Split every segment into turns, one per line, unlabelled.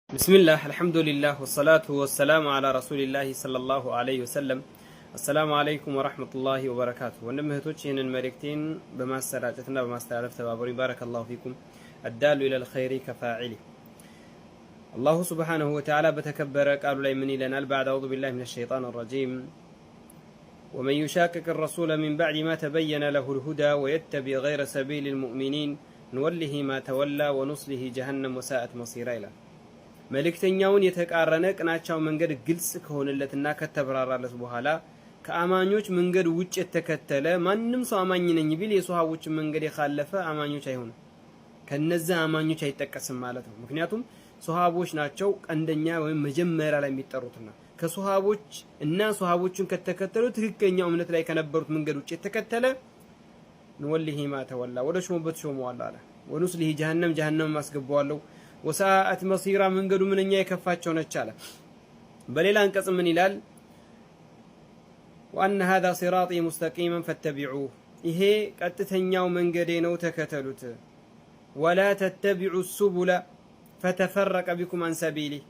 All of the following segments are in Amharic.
بسم الله الحمد لله والصلاة والسلام على رسول الله صلى الله عليه وسلم. السلام عليكم ورحمة الله وبركاته. ونمهتوش هنا الملكتين بما سرعتنا بما استعرف تبابري بارك الله فيكم. الدال إلى الخير كفاعله. الله سبحانه وتعالى بتكبر قالوا لي مني لنا بعد أعوذ بالله من الشيطان الرجيم. ومن يشاكك الرسول من بعد ما تبين له الهدى ويتبع غير سبيل المؤمنين نوله ما تولى ونصله جهنم وساءت مصيرا إلى መልእክተኛውን የተቃረነ ቅናቻው መንገድ ግልጽ ከሆነለትና ከተብራራለት በኋላ ከአማኞች መንገድ ውጭ የተከተለ ማንንም ሰው አማኝ ነኝ ቢል የሱሐቦችን መንገድ የካለፈ አማኞች አይሆንም። ከነዛ አማኞች አይጠቀስም ማለት ነው። ምክንያቱም ሱሐቦች ናቸው ቀንደኛ ወይም መጀመሪያ ላይ የሚጠሩትና ከሱሐቦች እና ሱሐቦችን ከተከተሉ ትክክለኛው እምነት ላይ ከነበሩት መንገድ ውጭ የተከተለ ንወልሂ ማ ተወላ ወደ ሾመበት ሾመዋል አለ። ወኑስሊሂ ጀሃነም ማስገባዋለሁ وساءت مصيرا من قدو من نيا يكفاتشو نتشاله بليلا انقسم من إلال وأن هذا صراطي مستقيما فاتبعوه إيه قتتنياو من قدينو تكتلوت ولا تتبعوا السبل فتفرق بكم عن سبيله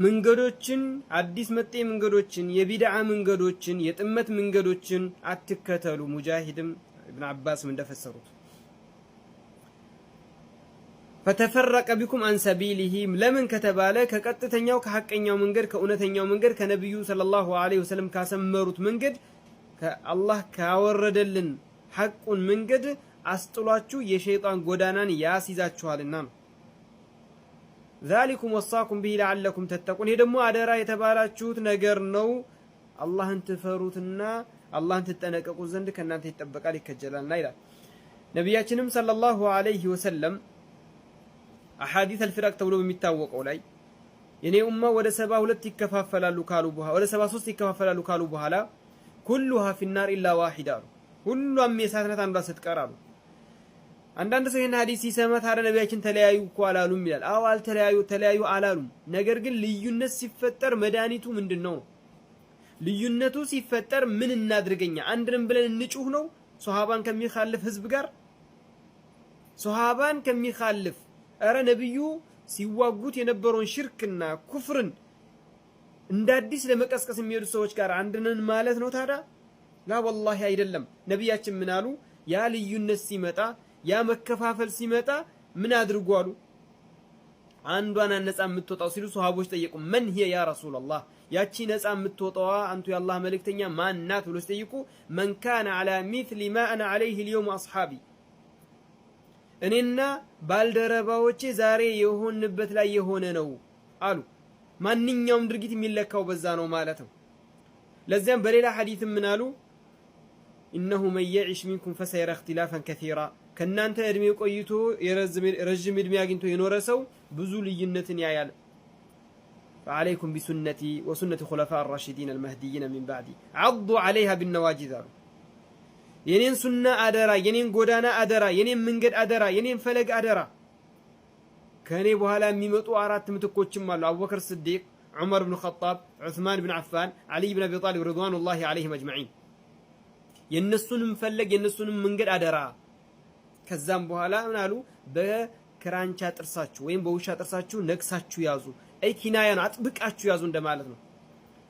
من قدوتشن عديس متي من قدوتشن يبدع من قدوتشن يتمت من قدوتشن اتكتلوا مجاهد ابن عباس من دفسروت فتفرق بكم عن سبيله لمن كتباله كقطتኛው ከሐቀኛው መንገድ ከእውነተኛው መንገድ ከነብዩ ሰለላሁ ዐለይሂ ወሰለም ካሰመሩት መንገድ ከአላህ ካወረደልን ሐቁን መንገድ አስጥሏችሁ የሸይጣን ጎዳናን ያስይዛችኋልና ነው። ذلكم وصاكم به لعلكم تتقون ይሄ ደግሞ አደራ የተባላችሁት ነገር ነው። አላህን ትፈሩትና አላህን ትጠነቀቁ ዘንድ ከናንተ ይጠበቃል ይከጀላልና ይላል ነብያችንም ሰለላሁ ዐለይሂ ወሰለም أحاديث الفرق تقولوا بمتاوقوا لي يعني أمة ولا 72 يكفافلا لكالو بها ولا 73 يكفافلا لكالو بها لا كلها في النار إلا واحدة كل أمي ساتنة عن رأس تكرارو عندنا سيدنا حديث سمعت هذا النبي أكن تلايو كوالالو ميلال أول تلايو علالو نجرجل ليونس سفتر مدانيتو من دنو ليونتو سفتر من النادر جنيا عندنا بلن نشوفنو صحابان كم يخالف حزب جار صحابان كم يخالف أرى نبيو سيواجوت ينبرون شركنا كفرن انداديس لما كسكس ميرو سوچ كار عندنا مالت نو تادا لا والله አይደለም ነብያችን ምን አሉ ያ ልዩነት ሲመጣ ያ መከፋፈል ሲመጣ ምን አድርጉ አሉ አንዷን ነፃ የምትወጣው ሲሉ ሱሐቦች ጠየቁ من هي يا رسول الله ያቺ ነፃ የምትወጣዋ አንቱ የአላህ መልእክተኛ ማን ናት ብሎ ሲጠይቁ من كان على مثل ما انا عليه اليوم اصحابي እኔና ባልደረባዎቼ ዛሬ የሆንበት ላይ የሆነ ነው አሉ ማንኛውም ድርጊት የሚለካው በዛ ነው ማለት ነው ለዚያም በሌላ ሐዲስ ምን አሉ انه من يعيش منكم فسيرى اختلافا كثيرا ከናንተ እድሜ ቆይቶ ረጅም እድሜ አግኝቶ የኖረ ሰው ብዙ ልዩነትን ያያል فعليكم بسنتي وسنة خلفاء الراشدين المهديين من بعدي عضوا عليها بالنواجذ የኔን ሱና አደራ የኔን ጎዳና አደራ የኔን መንገድ አደራ የኔን ፈለግ አደራ ከኔ በኋላ የሚመጡ አራት ምትኮችም አሉ አቡበክር ሲዲቅ ዑመር ኢብኑ ኸጣብ ዑስማን ኢብኑ አፋን አሊ ኢብኑ አቢ ጣሊብ ረድዋኑላሂ ዐለይሂም አጅመዒን የነሱንም ፈለግ የነሱንም መንገድ አደራ ከዛም በኋላ ምን አሉ በክራንቻ ጥርሳችሁ ወይም በውሻ ጥርሳችሁ ነክሳችሁ ያዙ አይ ኪናያን አጥብቃችሁ ያዙ እንደማለት ነው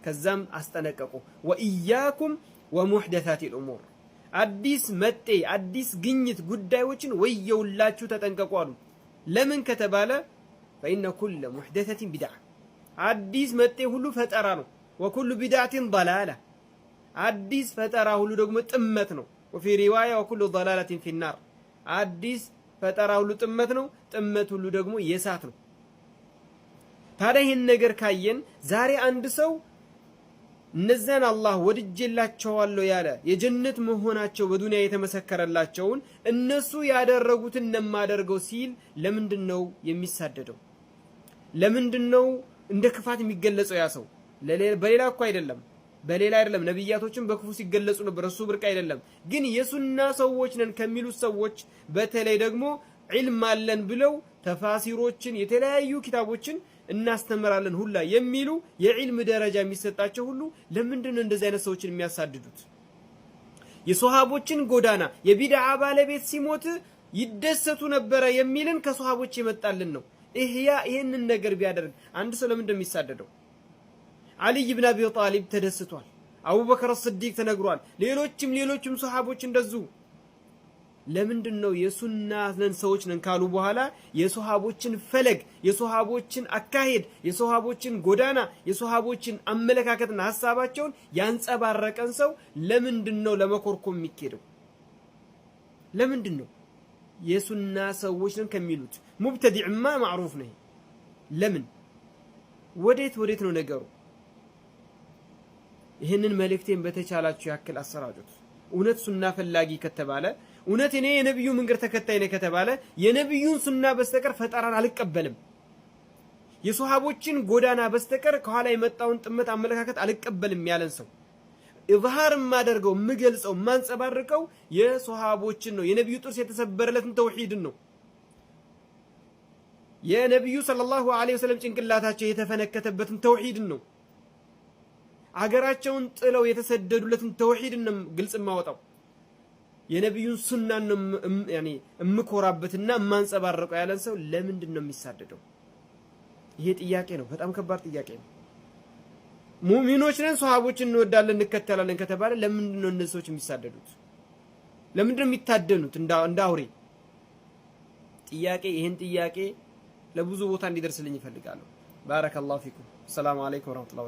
ከዛም አስጠነቀቁ ወኢያኩም ወሙህደታቲል ኡሙር አዲስ መጤ አዲስ ግኝት ጉዳዮችን ወየውላችሁ ተጠንቀቁ አሉ ለምን ከተባለ فإن كل محدثة بدعة አዲስ መጤ ሁሉ ፈጠራ ነው وكل بدعة ضلالة አዲስ ፈጠራ ሁሉ ደግሞ ጥመት ነው وفي رواية وكل ضلالة في النار አዲስ ፈጠራ ሁሉ ጥመት ነው ጥመት ሁሉ ደግሞ የሳት ነው ታዲያ ይሄን ነገር ካየን ዛሬ አንድ ሰው እነዛን አላህ ወድጀላቸዋለሁ ያለ የጀነት መሆናቸው በዱንያ የተመሰከረላቸውን እነሱ ያደረጉትን እንደማደርገው ሲል ለምንድነው የሚሳደደው ለምንድነው እንደ ክፋት የሚገለጸው ያ ሰው በሌላ እኮ አይደለም ነብያቶችን በክፉ ሲገለጹ ነበር እሱ ብርቅ አይደለም ግን የሱና ሰዎች ነን ከሚሉ ሰዎች በተለይ ደግሞ ዒልም አለን ብለው ተፋሲሮችን የተለያዩ ኪታቦችን እናስተምራለን ሁላ የሚሉ የዒልም ደረጃ የሚሰጣቸው ሁሉ ለምንድነው እንደዚህ አይነት ሰዎችን የሚያሳድዱት የሱሐቦችን ጎዳና የቢድዓ ባለቤት ሲሞት ይደሰቱ ነበር የሚልን ከሱሐቦች የመጣልን ነው ኢህያ ይሄንን ነገር ቢያደርግ አንድ ሰው ለምን እንደሚሳደደው? አልይ ብን አቢ ጣሊብ ተደስቷል። አቡበከር አስዲቅ ተነግሯል። ሌሎችም ሱሐቦች እንደዚሁ። ለምንድነው የሱና ነን ሰዎች ነን ካሉ በኋላ የሱሐቦችን ፈለግ፣ የሱሐቦችን አካሄድ፣ የሱሐቦችን ጎዳና፣ የሱሐቦችን አመለካከትና ሐሳባቸውን ያንጸባረቀን ሰው ለምንድነው ለመኮርኮም የሚኬደው? ለምንድነው የሱና ሰዎች ነን ከሚሉት ሙብተዲዕማ ማዕሩፍ ነው? ለምን ወዴት ነው ነገሩ? ይህንን መልእክቴን በተቻላችሁ ያክል አሰራጩት። እውነት ሱና ፈላጊ ከተባለ እውነት እኔ የነብዩ መንገድ ተከታይ ነኝ ከተባለ የነብዩን ሱና በስተቀር ፈጠራን አልቀበልም። የሱሐቦችን ጎዳና በስተቀር ከኋላ የመጣውን ጥመት አመለካከት አልቀበልም ያለን ሰው ኢዝሃር ማደርገው ምገልጸው ማንጸባርቀው የሱሐቦችን ነው። የነብዩ ጥርስ የተሰበረለትን ተውሂድን ነው። የነብዩ ሰለላሁ ዐለይሂ ወሰለም ጭንቅላታቸው የተፈነከተበትን ተውሂድን ነው። አገራቸውን ጥለው የተሰደዱለትን ተውሂድን ነው ግልጽ ማወጣው። የነብዩን ሱናን ነው ያኒ እምኮራበትና ማንጸባረቀው ያለን ሰው ለምንድን ነው የሚሳደደው? ይሄ ጥያቄ ነው። በጣም ከባድ ጥያቄ ነው። ሙእሚኖች ነን ሱሐቦችን እንወዳለን እንከተላለን ከተባለ ለምንድን ነው እነዚህ ሰዎች የሚሳደዱት? ለምንድን ነው የሚታደኑት እንደ አውሬ? ይሄን ጥያቄ ለብዙ ቦታ እንዲደርስልኝ ይፈልጋለሁ። ባረከላሁ ፊኩም። ሰላም አለይኩም ወራህመቱላሂ